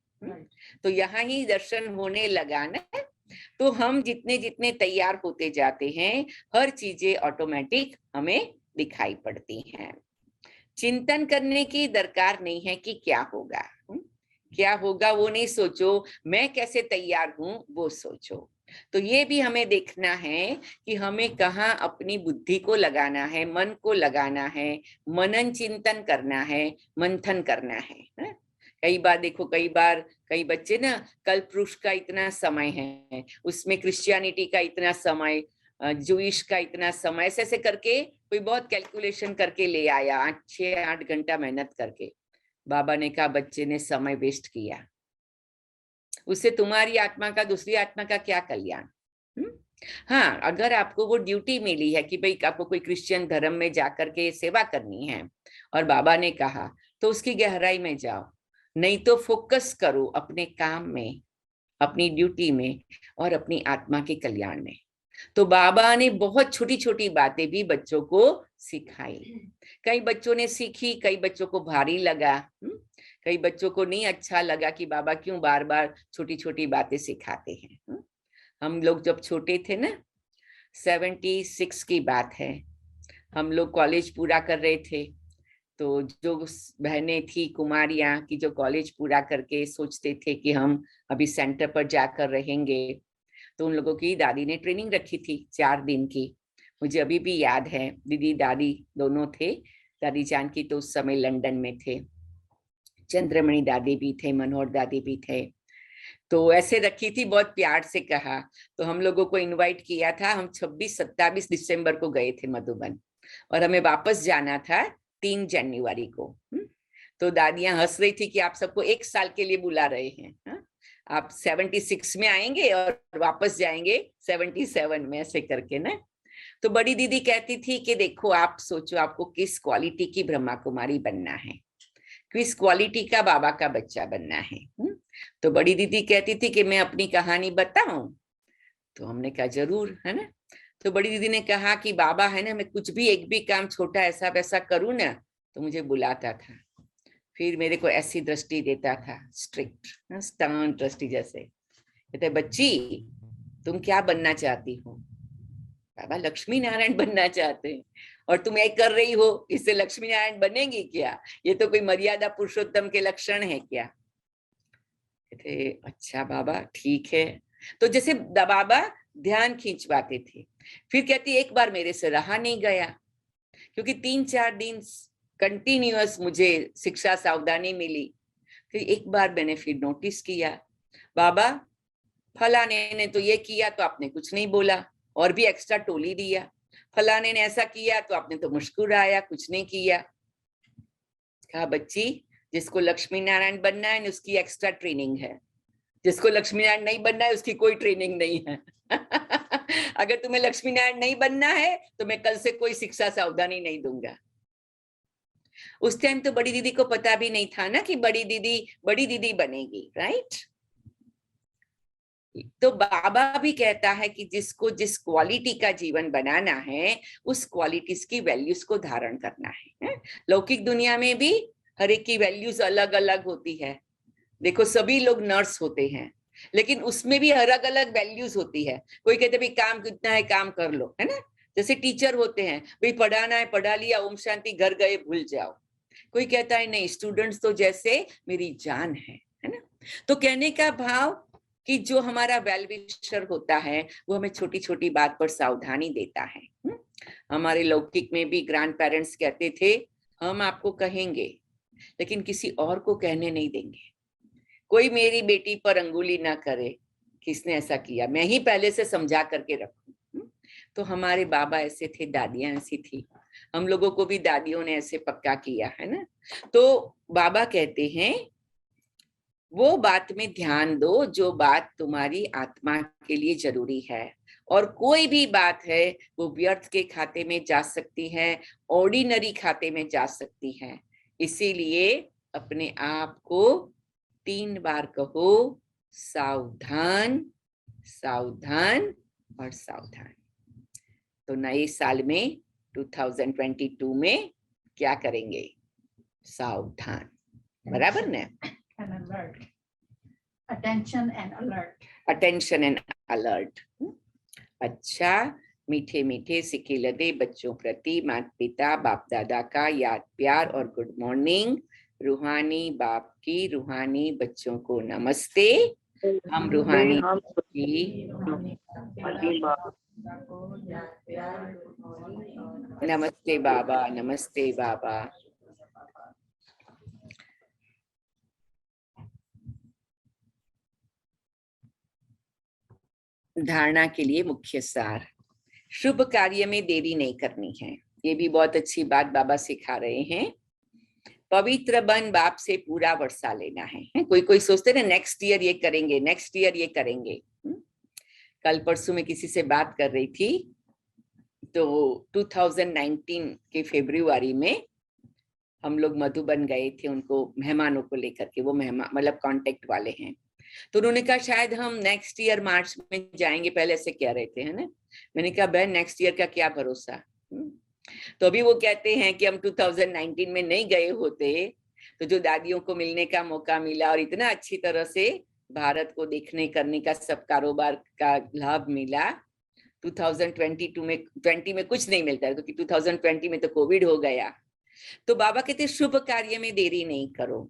तो यहाँ ही दर्शन होने लगा ना, तो हम जितने जितने तैयार होते जाते हैं, हर चीजें ऑटोमेटिक हमें दिखाई पड़ती हैं। चिंतन करने की दरकार नहीं है कि क्या होगा, क्या होगा वो नहीं सोचो, मैं कैसे तैयार हूं वो सोचो। तो ये भी हमें देखना है कि हमें कहाँ अपनी बुद्धि को लगाना है, मन को लगाना है, मनन चिंतन करना है, मंथन करना है। कई बार देखो, कई बच्चे ना, कल पुरुष का इतना समय है, उसमें क्रिश्चियनिटी का इतना समय, जूइश का इतना समय, ऐसे ऐसे करके कोई बहुत कैलकुलेशन करके ले आया, 6-8 घंटा मेहनत करके। बाबा ने कहा बच्चे ने समय वेस्ट किया, उससे तुम्हारी आत्मा का, दूसरी आत्मा का क्या कल्याण। हाँ, अगर आपको वो ड्यूटी मिली है कि भाई आपको कोई क्रिश्चियन धर्म में जाकर के सेवा करनी है और बाबा ने कहा, तो उसकी गहराई में जाओ, नहीं तो फोकस करो अपने काम में, अपनी ड्यूटी में और अपनी आत्मा के कल्याण में। तो बाबा ने बहुत छोटी छोटी बातें भी बच्चों को सिखाई। कई बच्चों ने सीखी, कई बच्चों को भारी लगा, कई बच्चों को नहीं अच्छा लगा कि बाबा क्यों बार बार छोटी छोटी बातें सिखाते हैं। हम लोग जब छोटे थे ना, 76 की बात है, हम लोग कॉलेज पूरा कर रहे थे, तो जो बहनें थी कुमारियां की, जो कॉलेज पूरा करके सोचते थे कि हम अभी सेंटर पर जाकर रहेंगे, तो उन लोगों की दादी ने ट्रेनिंग रखी थी 4 दिन की। मुझे अभी भी याद है, दीदी दादी दोनों थे। दादी जानकी तो उस समय लंदन में थे, चंद्रमणि दादी भी थे, मनोहर दादी भी थे। तो ऐसे रखी थी, बहुत प्यार से कहा। तो हम लोगों को इनवाइट किया था, हम 26-27 दिसंबर को गए थे मधुबन, और हमें वापस जाना था 3 जनवरी को। तो दादियां हंस रही थी कि आप सबको 1 साल के लिए बुला रहे हैं, आप 76 में आएंगे और वापस जाएंगे 77 में, ऐसे करके ना। तो बड़ी दीदी कहती थी कि देखो आप सोचो आपको किस क्वालिटी की ब्रह्मा कुमारी बनना है, किस क्वालिटी का बाबा का बच्चा बनना है। तो बड़ी दीदी कहती थी कि मैं अपनी कहानी बताऊं, तो हमने कहा जरूर, है ना। तो बड़ी दीदी ने कहा कि बाबा है ना, मैं कुछ भी एक भी काम छोटा ऐसा वैसा करूं ना, तो मुझे बुलाता था, फिर मेरे को ऐसी दृष्टि देता था, स्ट्रिक्ट स्टर्न दृष्टि जैसे। कहते बच्ची तुम क्या बनना चाहती हो? बाबा लक्ष्मी नारायण बनना चाहते हैं। और तुम ये कर रही हो, इससे लक्ष्मी नारायण बनेगी क्या? ये तो कोई मर्यादा पुरुषोत्तम के लक्षण है क्या? कहते अच्छा बाबा ठीक है। तो जैसे बाबा ध्यान खींचवाते थे, फिर कहती एक बार मेरे से रहा नहीं गया, क्योंकि 3-4 दिन कंटिन्यूअस मुझे शिक्षा सावधानी मिली। फिर एक बार मैंने फिर नोटिस किया, बाबा फलाने ने तो ये किया तो आपने कुछ नहीं बोला, और भी एक्स्ट्रा टोली दिया। फलाने ने ऐसा किया तो आपने तो मुस्कुराया, कुछ नहीं किया। कहा बच्ची, जिसको लक्ष्मी नारायण बनना है उसकी एक्स्ट्रा ट्रेनिंग है, जिसको लक्ष्मी नारायण नहीं बनना है उसकी कोई ट्रेनिंग नहीं है। अगर तुम्हें लक्ष्मी नारायण नहीं बनना है तो मैं कल से कोई शिक्षा सावधानी नहीं दूंगा। उस टाइम तो बड़ी दीदी को पता भी नहीं था ना कि बड़ी दीदी बनेगी, राइट? तो बाबा भी कहता है कि जिसको जिस क्वालिटी का जीवन बनाना है उस क्वालिटीज की वैल्यूज को धारण करना है। लौकिक दुनिया में भी हर एक की वैल्यूज अलग अलग होती है। देखो सभी लोग नर्स होते हैं, लेकिन उसमें भी अलग अलग वैल्यूज होती है। कोई कहते भाई काम कितना है, काम कर लो, है ना? जैसे टीचर होते हैं, भाई पढ़ाना है पढ़ा लिया, ओम शांति, घर गए भूल जाओ। कोई कहता है नहीं, स्टूडेंट्स तो जैसे मेरी जान है ना? तो कहने का भाव कि जो हमारा वेल विशर होता है वो हमें छोटी छोटी बात पर सावधानी देता है। हमारे लौकिक में भी ग्रैंड पेरेंट्स कहते थे हम आपको कहेंगे लेकिन किसी और को कहने नहीं देंगे। कोई मेरी बेटी पर अंगुली ना करे, किसने ऐसा किया, मैं ही पहले से समझा करके रखूं। तो हमारे बाबा ऐसे थे, दादियां ऐसी थी, हम लोगों को भी दादियों ने ऐसे पक्का किया है ना। तो बाबा कहते हैं वो बात में ध्यान दो जो बात तुम्हारी आत्मा के लिए जरूरी है, और कोई भी बात है वो व्यर्थ के खाते में जा सकती है, ऑर्डिनरी खाते में जा सकती है। इसीलिए अपने आप को 3 बार कहो, सावधान सावधान और सावधान। तो नए साल में 2022 में क्या करेंगे? सावधान, बराबर ना? Attention and alert. Attention and alert. अच्छा, मीठे मीठे सिके लदे बच्चों प्रति माता पिता बाप दादा का याद प्यार और गुड मॉर्निंग। रूहानी बाप की रूहानी बच्चों को नमस्ते। हम रूहानी की नमस्ते बाबा, नमस्ते बाबा। धारणा के लिए मुख्य सार, शुभ कार्य में देरी नहीं करनी है। ये भी बहुत अच्छी बात बाबा सिखा रहे हैं। पवित्र बन बाप से पूरा वर्षा लेना है। कोई कोई सोचते ना नेक्स्ट ईयर ये करेंगे, नेक्स्ट ईयर ये करेंगे। कल परसों में किसी से बात कर रही थी, तो 2019 के फरवरी में हम लोग मधुबन गए थे उनको मेहमानों को लेकर के। वो मेहमान मतलब कांटेक्ट वाले हैं। तो उन्होंने कहा शायद हम नेक्स्ट ईयर मार्च में जाएंगे, पहले से कह रहे थे, है ना? मैंने कहा बहन नेक्स्ट ईयर का क्या भरोसा। तो अभी वो कहते हैं कि हम 2019 में नहीं गए होते तो जो दादियों को मिलने का मौका मिला और इतना अच्छी तरह से भारत को देखने करने का सब कारोबार का लाभ मिला, 2020 में कुछ नहीं मिलता है, क्योंकि 2020 में तो कोविड हो गया। तो बाबा कहते शुभ कार्य में देरी नहीं करो।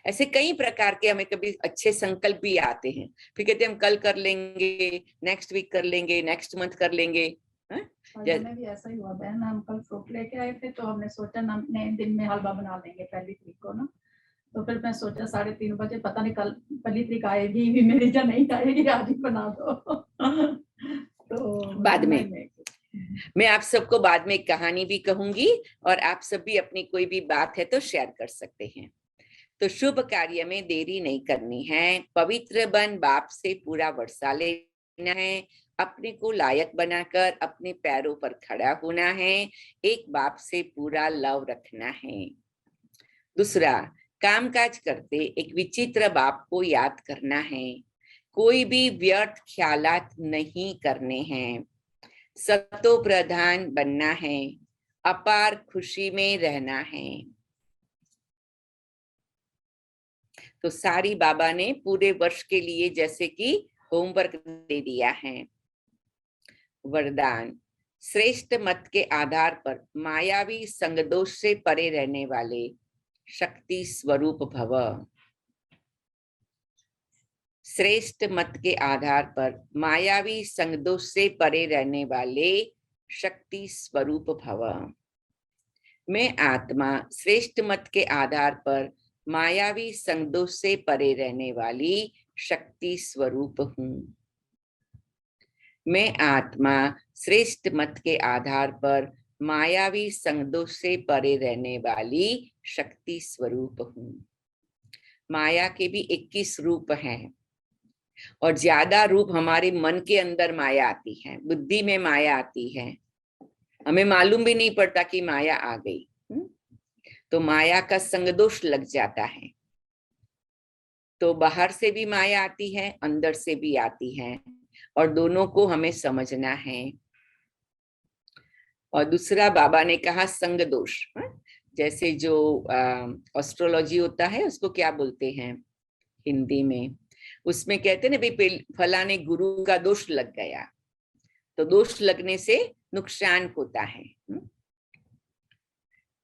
ऐसे कई प्रकार के हमें कभी अच्छे संकल्प भी आते हैं, फिर कहते हम कल कर लेंगे, नेक्स्ट वीक कर लेंगे, नेक्स्ट मंथ कर लेंगे। हमें भी ऐसा ही हुआ बहन, हम कल फ्रूट लेके आए थे तो हमने सोचा हमने दिन में हलवा बना लेंगे पहली तरीक को ना। तो फिर मैं सोचा 3:30 बजे, पता नहीं कल पहली तरीक आएगी भी मेरी या नहीं आएगी, आज ही बना दो। तो बाद में मैं आप सबको बाद में एक कहानी भी कहूंगी और आप सब भी अपनी कोई भी बात है तो शेयर कर सकते हैं। तो शुभ कार्य में देरी नहीं करनी है, पवित्र बन बाप से पूरा वर्षा लेना है, अपने को लायक बनाकर अपने पैरों पर खड़ा होना है, एक बाप से पूरा लव रखना है। दूसरा, कामकाज करते एक विचित्र बाप को याद करना है, कोई भी व्यर्थ ख्यालात नहीं करने हैं, सतो प्रधान बनना है, अपार खुशी में रहना है। तो सारी बाबा ने पूरे वर्ष के लिए जैसे कि होमवर्क दे दिया है। वरदान, श्रेष्ठ मत के आधार पर मायावी संगदोष से परे रहने वाले शक्ति स्वरूप भव। श्रेष्ठ मत के आधार पर मायावी संगदोष से परे रहने वाले शक्ति स्वरूप भव। मैं आत्मा श्रेष्ठ मत के आधार पर मायावी संगदोष से परे रहने वाली शक्ति स्वरूप हूँ। मैं आत्मा श्रेष्ठ मत के आधार पर मायावी संगदोष से परे रहने वाली शक्ति स्वरूप हूँ। माया के भी 21 रूप हैं और ज्यादा रूप हमारे मन के अंदर माया आती है, बुद्धि में माया आती है, हमें मालूम भी नहीं पड़ता कि माया आ गई। तो माया का संगदोष लग जाता है। तो बाहर से भी माया आती है, अंदर से भी आती है, और दोनों को हमें समझना है। और दूसरा बाबा ने कहा संग दोष, जैसे जो एस्ट्रोलॉजी होता है उसको क्या बोलते हैं हिंदी में, उसमें कहते हैं ना भाई फलाने गुरु का दोष लग गया, तो दोष लगने से नुकसान होता है।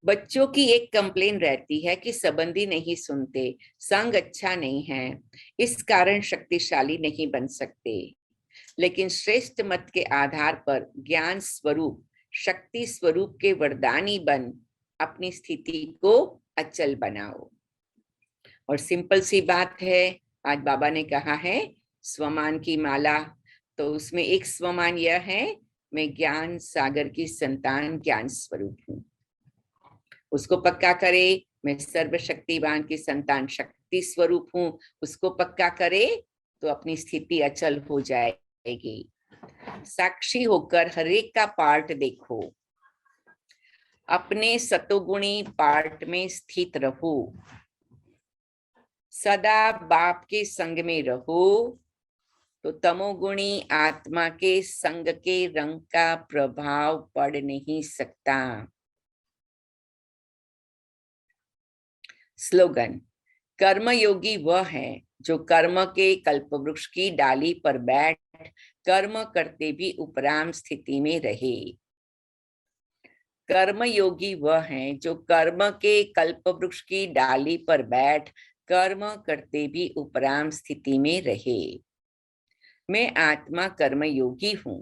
बच्चों की एक कंप्लेन रहती है कि संबंधी नहीं सुनते, संग अच्छा नहीं है, इस कारण शक्तिशाली नहीं बन सकते। लेकिन श्रेष्ठ मत के आधार पर ज्ञान स्वरूप शक्ति स्वरूप के वरदानी बन अपनी स्थिति को अचल बनाओ। और सिंपल सी बात है, आज बाबा ने कहा है स्वमान की माला, तो उसमें एक स्वमान यह है, मैं ज्ञान सागर की संतान ज्ञान स्वरूप हूँ। उसको पक्का करे, मैं सर्वशक्तिवान की संतान शक्ति स्वरूप हूँ, उसको पक्का करे तो अपनी स्थिति अचल हो जाएगी। साक्षी होकर हरेक का पार्ट देखो, अपने सतोगुणी पार्ट में स्थित रहो, सदा बाप के संग में रहो, तो तमोगुणी आत्मा के संग के रंग का प्रभाव पड़ नहीं सकता। स्लोगन, कर्मयोगी वह है जो कर्म के कल्पवृक्ष की डाली पर बैठ कर्म करते भी उपराम स्थिति में रहे। कर्मयोगी वह है जो कर्म के कल्पवृक्ष की डाली पर बैठ कर्म करते भी उपराम स्थिति में रहे। मैं आत्मा कर्मयोगी हूँ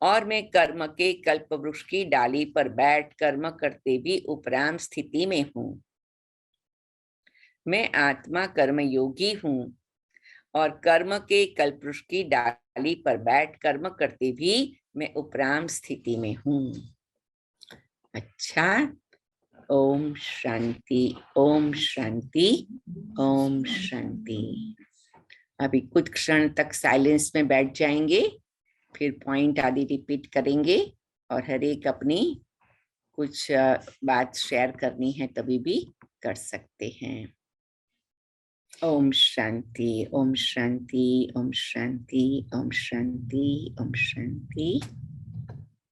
और मैं कर्म के कल्पवृक्ष की डाली पर बैठ कर्म करते भी उपराम स्थिति में हूँ। मैं आत्मा कर्मयोगी हूँ और कर्म के कल्पवृक्ष की डाली पर बैठ कर्म करते भी मैं उपराम स्थिति में हूँ। अच्छा, ओम शांति, ओम शांति, ओम शांति। अभी कुछ क्षण तक साइलेंस में बैठ जाएंगे, फिर पॉइंट आदि रिपीट करेंगे और हर एक अपनी कुछ बात शेयर करनी है तभी भी कर सकते हैं। ओम शांति, ओम शांति, ओम शांति, ओम शांति, ओम शांति।